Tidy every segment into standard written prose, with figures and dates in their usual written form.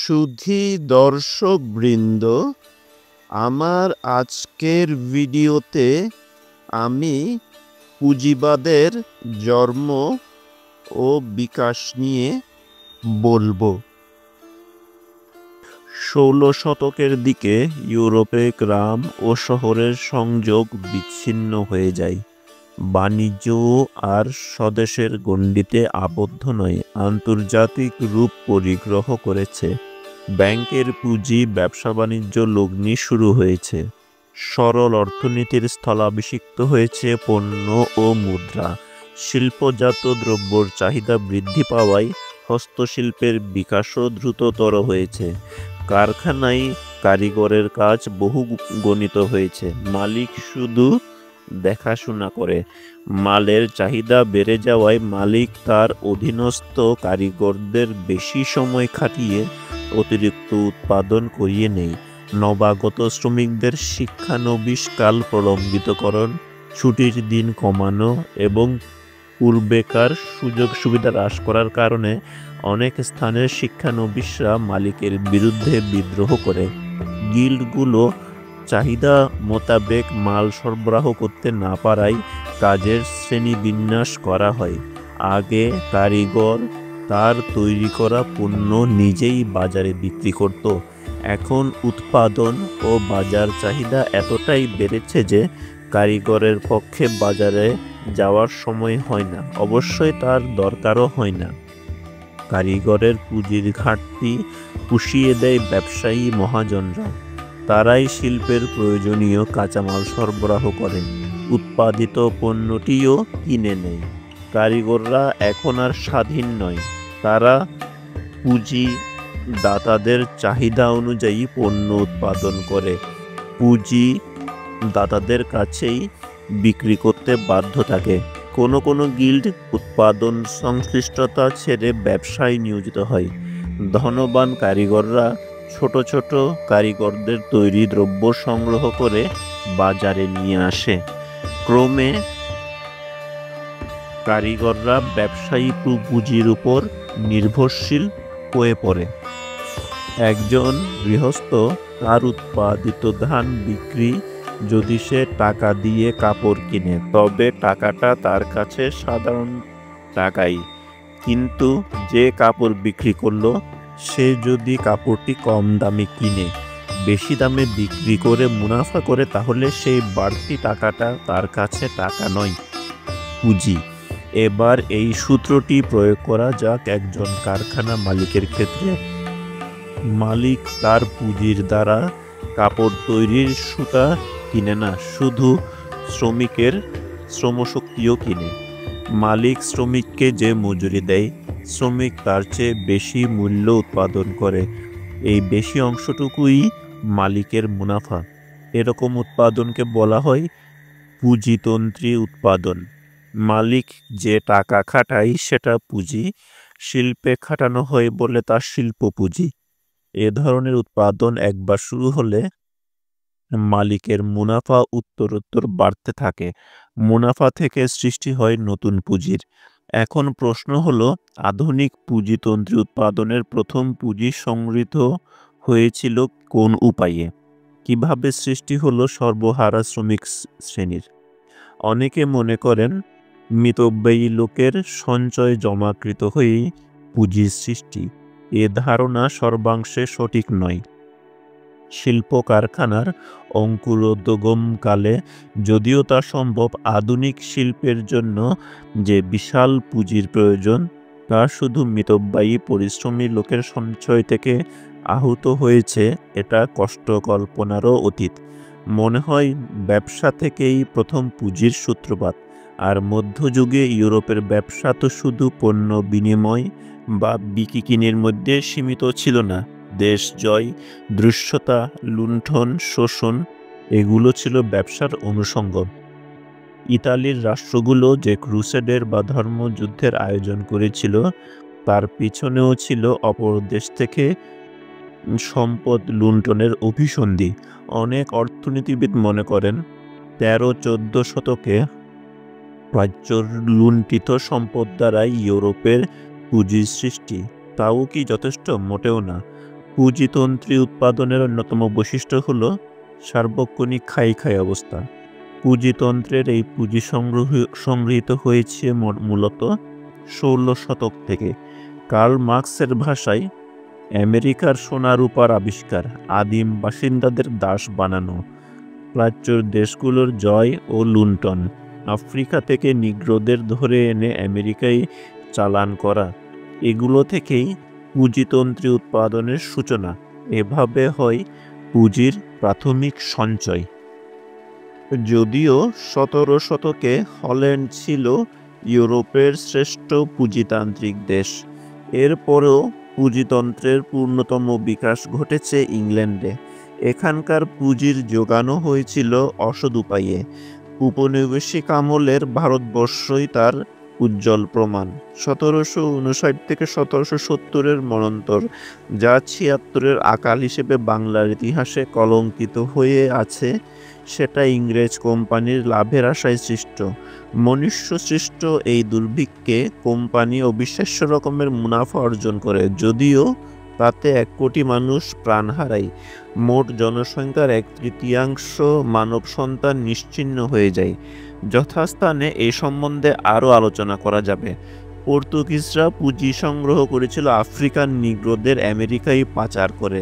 সুধী দর্শকবৃন্দ, আমার আজকের ভিডিওতে আমি পুঁজিবাদের জন্ম ও বিকাশ নিয়ে বলবো। 16 শতকের দিকে ইউরোপে গ্রাম ও শহরের সংযোগ বিচ্ছিন্ন হয়ে যায়। বাণিজ্য আর স্বদেশের গণ্ডিতে আবদ্ধ নয়, আন্তর্জাতিক রূপ পরিগ্রহ করেছে। ব্যাংকের পুঁজি, ব্যবসা বাণিজ্য লগ্নি শুরু হয়েছে। সরল অর্থনীতির স্থলাভিষিক্ত হয়েছে পণ্য ও মুদ্রা। শিল্পজাত দ্রব্যর চাহিদা বৃদ্ধি পাওয়ায় হস্তশিল্পের বিকাশও দ্রুততর হয়েছে। কারখানায় কারিগরের কাজ বহু গণিত হয়েছে। মালিক শুধু দেখাশোনা করে। মালের চাহিদা বেড়ে যাওয়ায় মালিক তার অধীনস্থ কারিগরদের বেশি সময় খাটিয়ে অতিরিক্ত উৎপাদন করিয়ে নেয়। নবাগত শ্রমিকদের শিক্ষানবিশকাল প্রলম্বিতকরণ, ছুটির দিন কমানো এবং পূর্বেকার সুযোগ সুবিধা হ্রাস করার কারণে অনেক স্থানের শিক্ষানবিশরা মালিকের বিরুদ্ধে বিদ্রোহ করে। গিল্ডগুলো চাহিদা মোতাবেক মাল সরবরাহ করতে না পারায় কাজের শ্রেণীবিন্যাস করা হয়। আগে কারিগর তার তৈরি করা পণ্য নিজেই বাজারে বিক্রি করত। এখন উৎপাদন ও বাজার চাহিদা এতটাই বেড়েছে যে কারিগরের পক্ষে বাজারে যাওয়ার সময় হয় না, অবশ্যই তার দরকারও হয় না। কারিগরের পুঁজির ঘাটতি পুষিয়ে দেয় ব্যবসায়ী মহাজনরা। তারাই শিল্পের প্রয়োজনীয় কাঁচামাল সরবরাহ করে, উৎপাদিত পণ্যটিও কিনে নেয়। কারিগররা এখন আর স্বাধীন নয়, তারা পুঁজি দাতাদের চাহিদা অনুযায়ী পণ্য উৎপাদন করে পুঁজি দাতাদের কাছেই বিক্রি করতে বাধ্য থাকে। কোনো কোনো গিল্ড উৎপাদন সংশ্লিষ্টতা ছেড়ে ব্যবসায় নিয়োজিত হয়। ধনবান কারিগররা ছোট ছোট কারিগরদের তৈরি দ্রব্য সংগ্রহ করে বাজারে নিয়ে আসে। ক্রমে কারিগররা ব্যবসায়ী পুঁজির উপর নির্ভরশীল হয়ে পড়ে। একজন গৃহস্থ তার উৎপাদিত ধান বিক্রি যদি সে টাকা দিয়ে কাপড় কিনে, তবে টাকাটা তার কাছে সাধারণ টাকাই। কিন্তু যে কাপড় বিক্রি করলো, সে যদি কাপড়টি কম দামে কিনে বেশি দামে বিক্রি করে মুনাফা করে, তাহলে সেই বাড়তি টাকাটা তার কাছে টাকা নয়, পুঁজি। এবার এই সূত্রটি প্রয়োগ করা যাক একজন কারখানা মালিকের ক্ষেত্রে। মালিক তার পুঁজির দ্বারা কাপড় তৈরির সুতা কিনে না, শুধু শ্রমিকের শ্রমশক্তিও কিনে। মালিক শ্রমিককে যে মজুরি দেয়, শ্রমিক তার চেয়ে বেশি মূল্য উৎপাদন করে। এই বেশি অংশটুকুই মালিকের মুনাফা। এরকম উৎপাদনকে বলা হয় পুঁজিতন্ত্রী উৎপাদন। মালিক যে টাকা খাটায় সেটা পুঁজি, শিল্পে খাটানো হয় বলে তা শিল্প পুঁজি। এ ধরনের উৎপাদন একবার শুরু হলে মালিকের মুনাফা উত্তরোত্তর বাড়তে থাকে। মুনাফা থেকে সৃষ্টি হয় নতুন পুঁজির। এখন প্রশ্ন হলো, আধুনিক পুঁজিতন্ত্রী উৎপাদনের প্রথম পুঁজি সংগৃহীত হয়েছিল কোন উপায়ে? কিভাবে সৃষ্টি হলো সর্বহারা শ্রমিক শ্রেণীর? অনেকে মনে করেন মিতব্যয়ী লোকের সঞ্চয় জমাকৃত হয়েই পুঁজির সৃষ্টি। এ ধারণা সর্বাংশে সঠিক নয়। শিল্প কারখানার অঙ্কুরোদ্গমকালে যদিও তা সম্ভব, আধুনিক শিল্পের জন্য যে বিশাল পুঁজির প্রয়োজন, তা শুধু মিতব্যয়ী পরিশ্রমী লোকের সঞ্চয় থেকে আহূত হয়েছে, এটা কষ্ট কল্পনারও অতীত। মনে হয় ব্যবসা থেকেই প্রথম পুঁজির সূত্রপাত। আর মধ্যযুগে ইউরোপের ব্যবসা তো শুধু পণ্য বিনিময় বা বিকিকিনির মধ্যে সীমিত ছিল না। দেশ জয়, দৃশ্যতা, লুণ্ঠন, শোষণ, এগুলো ছিল ব্যবসার অনুষঙ্গ। ইতালির রাষ্ট্রগুলো যে ক্রুসেডের বা ধর্মযুদ্ধের আয়োজন করেছিল, তার পিছনেও ছিল অপর দেশ থেকে সম্পদ লুণ্ঠনের অভিসন্ধি। অনেক অর্থনীতিবিদ মনে করেন 13-14 শতকে প্রাচ্যর লুণ্ঠিত সম্পদ দ্বারাই ইউরোপের পুঁজির সৃষ্টি। তাও কি যথেষ্ট? মোটেও না। পুঁজিতন্ত্রী উৎপাদনের অন্যতম বৈশিষ্ট্য হল সার্বক্ষণিক খাই খাই অবস্থা। পুঁজিতন্ত্রের এই পুঁজি সংগৃহীত হয়েছে মূলত 16 শতক থেকে। কার্ল মার্কসের ভাষায়, আমেরিকার সোনা রূপার আবিষ্কার, আদিম বাসিন্দাদের দাস বানানো, প্রাচ্যের দেশগুলোর জয় ও লুণ্ঠন, আফ্রিকা থেকে নিগ্রোদের ধরে এনে আমেরিকায় চালান করা, এগুলো থেকেই পুঁজিতন্ত্রী উৎপাদনের সূচনা। এভাবে হয় পুঁজির প্রাথমিক সঞ্চয়। যদিও 17 শতকে হল্যান্ড ছিল ইউরোপের শ্রেষ্ঠ পুঁজিতান্ত্রিক দেশ, এরপরেও পুঁজিতন্ত্রের পূর্ণতম বিকাশ ঘটেছে ইংল্যান্ডে। এখানকার পুঁজির যোগানও হয়েছিল অসৎ উপায়ে। উপনিবেশিক আমলের ভারতবর্ষই তার উজ্জ্বল প্রমাণ। 1759 থেকে 1770-এর মন্বন্তর, যা 76-এর আকাল হিসেবে বাংলার ইতিহাসে কলঙ্কিত হয়ে আছে, সেটা ইংরেজ কোম্পানির লাভের আশায় সৃষ্ট। মনুষ্য সৃষ্ট এই দুর্ভিক্ষে কোম্পানি অবিশ্বাস্য রকমের মুনাফা অর্জন করে, যদিও তাতে 1 কোটি মানুষ প্রাণ হারায়। মোট জনসংখ্যার 1/3 মানব সন্তান নিশ্চিহ্ন হয়ে যায়। যথাস্থানে এই সম্বন্ধে আরও আলোচনা করা যাবে। পর্তুগিজরা পুঁজি সংগ্রহ করেছিল আফ্রিকান নিগ্রোদের আমেরিকায় পাচার করে।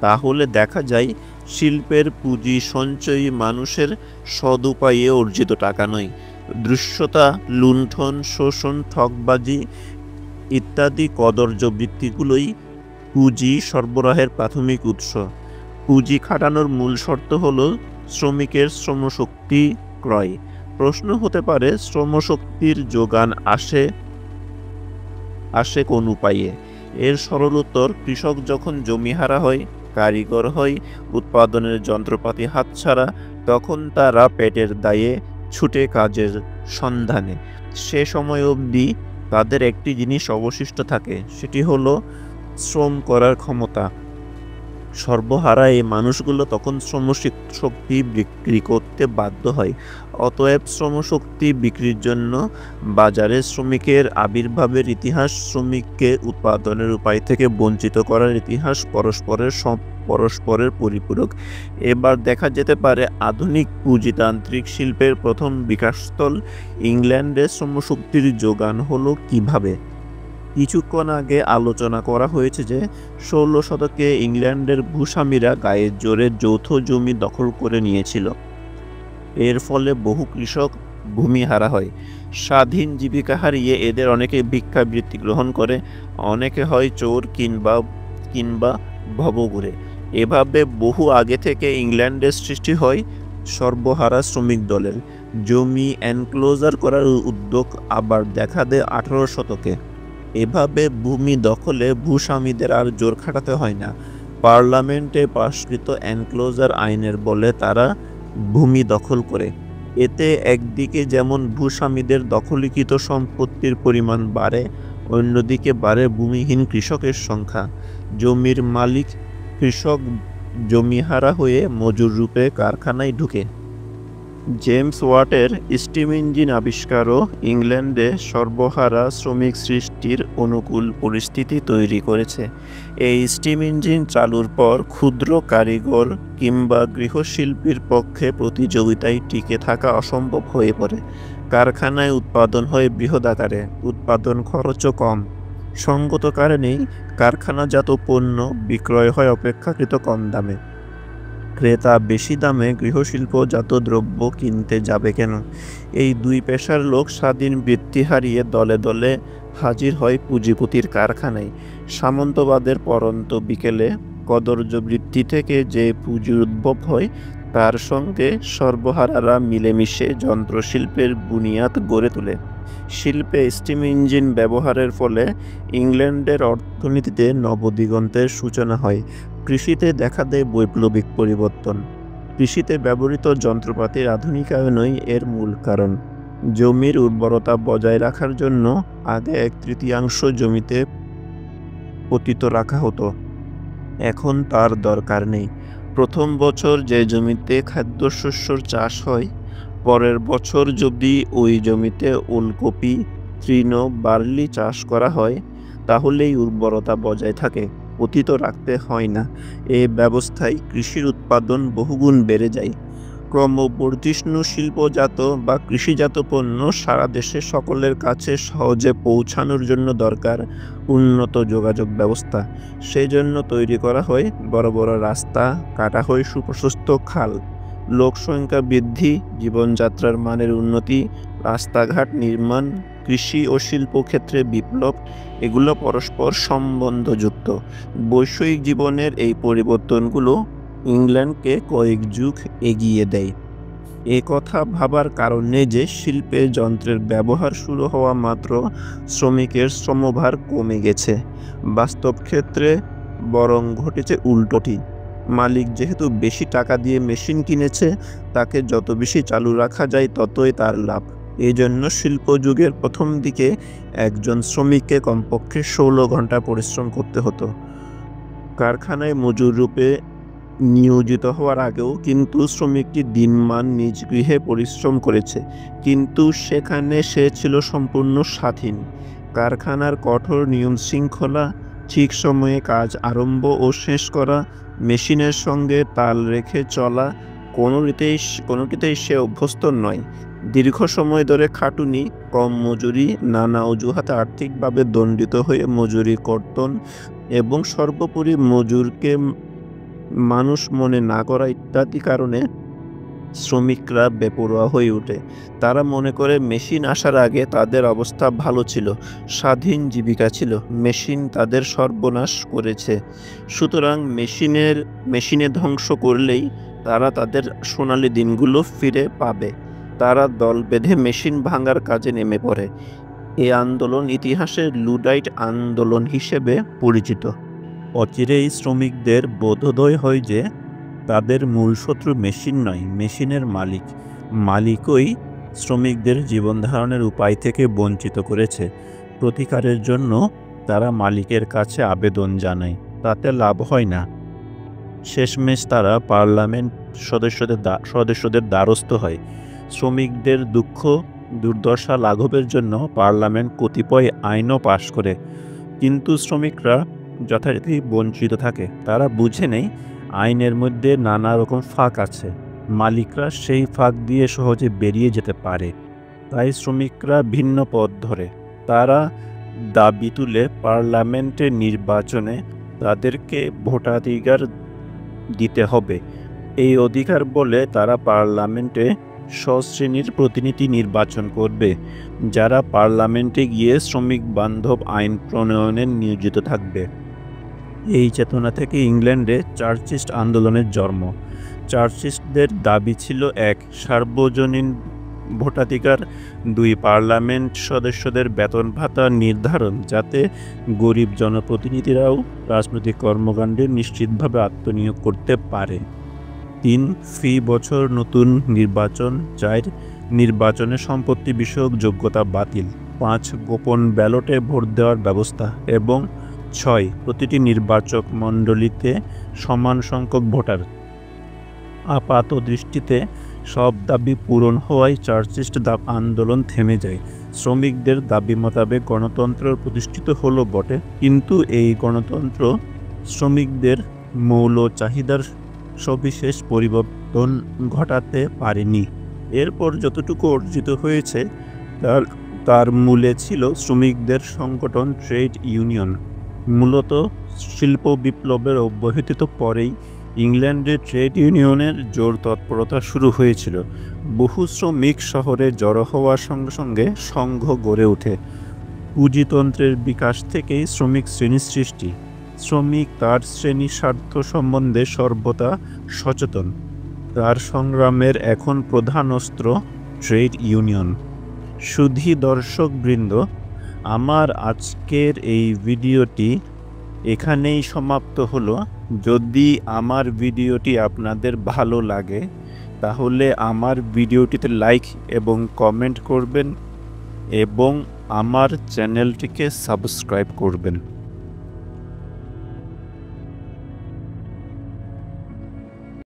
তাহলে দেখা যায় শিল্পের পুঁজি সঞ্চয়ী মানুষের সদুপায়ে অর্জিত টাকা নয়। দৃশ্যতা, লুণ্ঠন, শোষণ, ঠকবাজি ইত্যাদি কদর্য বৃত্তিগুলোই পুঁজি সরবরাহের প্রাথমিক উৎস। পুঁজি খাটানোর মূল শর্ত হল শ্রমিকের শ্রমশক্তি ক্রয়। প্রশ্ন হতে পারে, শ্রমশক্তির যোগান আসে কোন উপায়ে? এর সরল উত্তর, কৃষক যখন জমিহারা হয়, কারিগর হয়, উৎপাদনের যন্ত্রপাতি হাতছাড়া, তখন তারা পেটের দায়ে ছুটে কাজের সন্ধানে। সে সময় অবধি তাদের একটি জিনিস অবশিষ্ট থাকে, সেটি হলো শ্রম করার ক্ষমতা। সর্বহারা এই মানুষগুলো তখন শ্রমশক্তি বিক্রি করতে বাধ্য হয়। অতএব শ্রমশক্তি বিক্রির জন্য বাজারে শ্রমিকের আবির্ভাবের ইতিহাস, শ্রমিককে উৎপাদনের উপায় থেকে বঞ্চিত করার ইতিহাস পরস্পরের পরিপূরক। এবার দেখা যেতে পারে আধুনিক পুঁজিতান্ত্রিক শিল্পের প্রথম বিকাশস্থল ইংল্যান্ডে শ্রমশক্তির যোগান হলো কিভাবে। কিছুক্ষণ আগে আলোচনা করা হয়েছে যে 16 শতকে ইংল্যান্ডের ভূস্বামীরা গায়ের জোরে যৌথ জমি দখল করে নিয়েছিল। এর ফলে বহু কৃষক ভূমিহারা হয়। স্বাধীন জীবিকা হারিয়ে এদের অনেকে ভিক্ষাবৃত্তি গ্রহণ করে, অনেকে হয় চোর কিংবা ভবঘুরে। এভাবে বহু আগে থেকে ইংল্যান্ডের সৃষ্টি হয় সর্বহারা শ্রমিক দলের। জমি এনক্লোজার করার উদ্যোগ আবার দেখা দেয় 18 শতকে। এভাবে ভূমি দখলে ভূস্বামীদের আর জোর খাটাতে হয় না। পার্লামেন্টে পাশকৃত এনক্লোজার আইনের বলে তারা ভূমি দখল করে। এতে একদিকে যেমন ভূস্বামীদের দখলীকৃত সম্পত্তির পরিমাণ বাড়ে, অন্যদিকে বাড়ে ভূমিহীন কৃষকের সংখ্যা। জমির মালিক কৃষক জমিহারা হয়ে মজুর রূপে কারখানায় ঢুকে। জেমস ওয়াটের স্টিম ইঞ্জিন আবিষ্কারও ইংল্যান্ডে সর্বহারা শ্রমিক সৃষ্টির অনুকূল পরিস্থিতি তৈরি করেছে। এই স্টিম ইঞ্জিন চালুর পর ক্ষুদ্র কারিগর কিংবা গৃহশিল্পীর পক্ষে প্রতিযোগিতায় টিকে থাকা অসম্ভব হয়ে পড়ে। কারখানায় উৎপাদন হয় বৃহদাকারে, উৎপাদন খরচও কম। সঙ্গত কারণেই কারখানাজাত পণ্য বিক্রয় হয় অপেক্ষাকৃত কম দামে। ক্রেতা বেশি দামে গৃহশিল্পজাত দ্রব্য কিনতে যাবে কেন? এই দুই পেশার লোক স্বাধীন বৃত্তি হারিয়ে দলে দলে হাজির হয় পুঁজিপতির কারখানায়। সামন্তবাদের পরন্ত বিকেলে কদর্য বৃত্তি থেকে যে পুঁজির উদ্ভব হয়, তার সঙ্গে সর্বহারারা মিলেমিশে যন্ত্রশিল্পের বুনিয়াদ গড়ে তোলে। শিল্পে স্টিম ইঞ্জিন ব্যবহারের ফলে ইংল্যান্ডের অর্থনীতিতে নবদিগন্তের সূচনা হয়। কৃষিতে দেখা দেয় বৈপ্লবিক পরিবর্তন। কৃষিতে ব্যবহৃত যন্ত্রপাতির আধুনিকায়নই এর মূল কারণ। জমির উর্বরতা বজায় রাখার জন্য আগে 1/3 জমিতে পতিত রাখা হতো, এখন তার দরকার নেই। প্রথম বছর যে জমিতে খাদ্যশস্যর চাষ হয়, পরের বছর যদি ওই জমিতে ওলকপি, তৃণ, বার্লি চাষ করা হয়, তাহলেই উর্বরতা বজায় থাকে। পতিত রাখতে হয় না। এ ব্যবস্থায় কৃষির উৎপাদন বহুগুণ বেড়ে যায়। ক্রমবর্ধিষ্ণু শিল্পজাত বা কৃষিজাত পণ্য সারা দেশে সকলের কাছে সহজে পৌঁছানোর জন্য দরকার উন্নত যোগাযোগ ব্যবস্থা। সেজন্য তৈরি করা হয় বড় বড় রাস্তা, কাটা হয় সুপ্রশস্ত খাল। লোকসংখ্যা বৃদ্ধি, জীবনযাত্রার মানের উন্নতি, রাস্তাঘাট নির্মাণ, কৃষি ও শিল্প ক্ষেত্রে বিপ্লব, এগুলো পরস্পর সম্বন্ধযুক্ত। বৈষয়িক জীবনের এই পরিবর্তনগুলো ইংল্যান্ডকে কয়েক যুগ এগিয়ে দেয়। এ কথা ভাবার কারণ নেই যে শিল্পে যন্ত্রের ব্যবহার শুরু হওয়া মাত্র শ্রমিকের শ্রমভার কমে গেছে। বাস্তব ক্ষেত্রে বরং ঘটেছে উল্টোটি। মালিক যেহেতু বেশি টাকা দিয়ে মেশিন কিনেছে, তাকে যত বেশি চালু রাখা যায় ততই তার লাভ। এই জন্য শিল্প যুগের প্রথম দিকে একজন শ্রমিককে কমপক্ষে 16 ঘন্টা পরিশ্রম করতে হতো। কারখানায় মজুর রূপে নিয়োজিত হওয়ার আগেও কিন্তু শ্রমিকটি দিনমান নিজ গৃহে পরিশ্রম করেছে, কিন্তু সেখানে সে ছিল সম্পূর্ণ স্বাধীন। কারখানার কঠোর নিয়ম শৃঙ্খলা, ঠিক সময়ে কাজ আরম্ভ ও শেষ করা, মেশিনের সঙ্গে তাল রেখে চলা, কোনোটিতেই সে অভ্যস্ত নয়। দীর্ঘ সময় ধরে খাটুনি, কম মজুরি, নানা অজুহাতে আর্থিকভাবে দণ্ডিত হয়ে মজুরি কর্তন এবং সর্বোপরি মজুরকে মানুষ মনে না করা ইত্যাদি কারণে শ্রমিকরা বেপরোয়া হয়ে ওঠে। তারা মনে করে মেশিন আসার আগে তাদের অবস্থা ভালো ছিল, স্বাধীন জীবিকা ছিল, মেশিন তাদের সর্বনাশ করেছে। সুতরাং মেশিনে ধ্বংস করলেই তারা তাদের সোনালী দিনগুলো ফিরে পাবে। তারা দল বেঁধে মেশিন ভাঙার কাজে নেমে পড়ে। এই আন্দোলন ইতিহাসে লুডাইট আন্দোলন হিসেবে পরিচিত। অচিরেই শ্রমিকদের বোধোদয় হয় যে তাদের মূল শত্রু মেশিন নয়, মেশিনের মালিকই শ্রমিকদের জীবনধারণের উপায় থেকে বঞ্চিত করেছে। প্রতিকারের জন্য তারা মালিকের কাছে আবেদন জানায়, তাতে লাভ হয় না। শেষমেশ তারা পার্লামেন্ট সদস্যদের দ্বারস্থ হয়। শ্রমিকদের দুঃখ দুর্দশা লাঘবের জন্য পার্লামেন্ট কতিপয় আইনও পাশ করে, কিন্তু শ্রমিকরা যথারীতি বঞ্চিত থাকে। তারা বুঝে নেই আইনের মধ্যে নানা রকম ফাঁক আছে, মালিকরা সেই ফাঁক দিয়ে সহজে বেরিয়ে যেতে পারে। তাই শ্রমিকরা ভিন্ন পথ ধরে। তারা দাবি তুলে পার্লামেন্টের নির্বাচনে তাদেরকে ভোটাধিকার দিতে হবে। এই অধিকার বলে তারা পার্লামেন্টে স্বশ্রেণীর প্রতিনিধি নির্বাচন করবে, যারা পার্লামেন্টে গিয়ে শ্রমিক বান্ধব আইন প্রণয়নে নিয়োজিত থাকবে। এই চেতনা থেকে ইংল্যান্ডে চার্চিস্ট আন্দোলনের জন্ম। চার্চিস্টদের দাবি ছিল 1. সার্বজনীন ভোটাধিকার, 2. পার্লামেন্ট সদস্যদের বেতন ভাতা নির্ধারণ, যাতে গরিব জনপ্রতিনিধিরাও রাজনৈতিক কর্মকাণ্ডে নিশ্চিতভাবে আত্মনিয়োগ করতে পারে। 3. ফি বছর নতুন নির্বাচন। 4. নির্বাচনে সম্পত্তি বিষয়ক যোগ্যতা বাতিল। 5. গোপন ব্যালটে ভোট দেওয়ার ব্যবস্থা। এবং 6. প্রতিটি নির্বাচক মণ্ডলীতে সমান সংখ্যক ভোটার। আপাত দৃষ্টিতে সব দাবি পূরণ হওয়ায় চার্চিস্ট আন্দোলন থেমে যায়। শ্রমিকদের দাবি মোতাবেক গণতন্ত্র প্রতিষ্ঠিত হলো বটে, কিন্তু এই গণতন্ত্র শ্রমিকদের মৌল চাহিদার সবিশেষ পরিবর্তন ঘটাতে পারেনি। এরপর যতটুকু অর্জিত হয়েছে তার মূলে ছিল শ্রমিকদের সংগঠন ট্রেড ইউনিয়ন। মূলত শিল্প বিপ্লবের অব্যবহিত পরেই ইংল্যান্ডে ট্রেড ইউনিয়নের জোর তৎপরতা শুরু হয়েছিল। বহু শ্রমিক শহরে জড়ো হওয়ার সঙ্গে সঙ্গে সংঘ গড়ে ওঠে। পুঁজিতন্ত্রের বিকাশ থেকেই শ্রমিক শ্রেণীর সৃষ্টি। শ্রমিক তার শ্রেণীর স্বার্থ সম্বন্ধে সর্বদা সচেতন। তার সংগ্রামের এখন প্রধান অস্ত্র ট্রেড ইউনিয়ন। সুধী দর্শকবৃন্দ, আমার আজকের এই ভিডিওটি এখানেই সমাপ্ত হলো। যদি আমার ভিডিওটি আপনাদের ভালো লাগে তাহলে আমার ভিডিওটিতে লাইক এবং কমেন্ট করবেন এবং আমার চ্যানেলটিকে সাবস্ক্রাইব করবেন।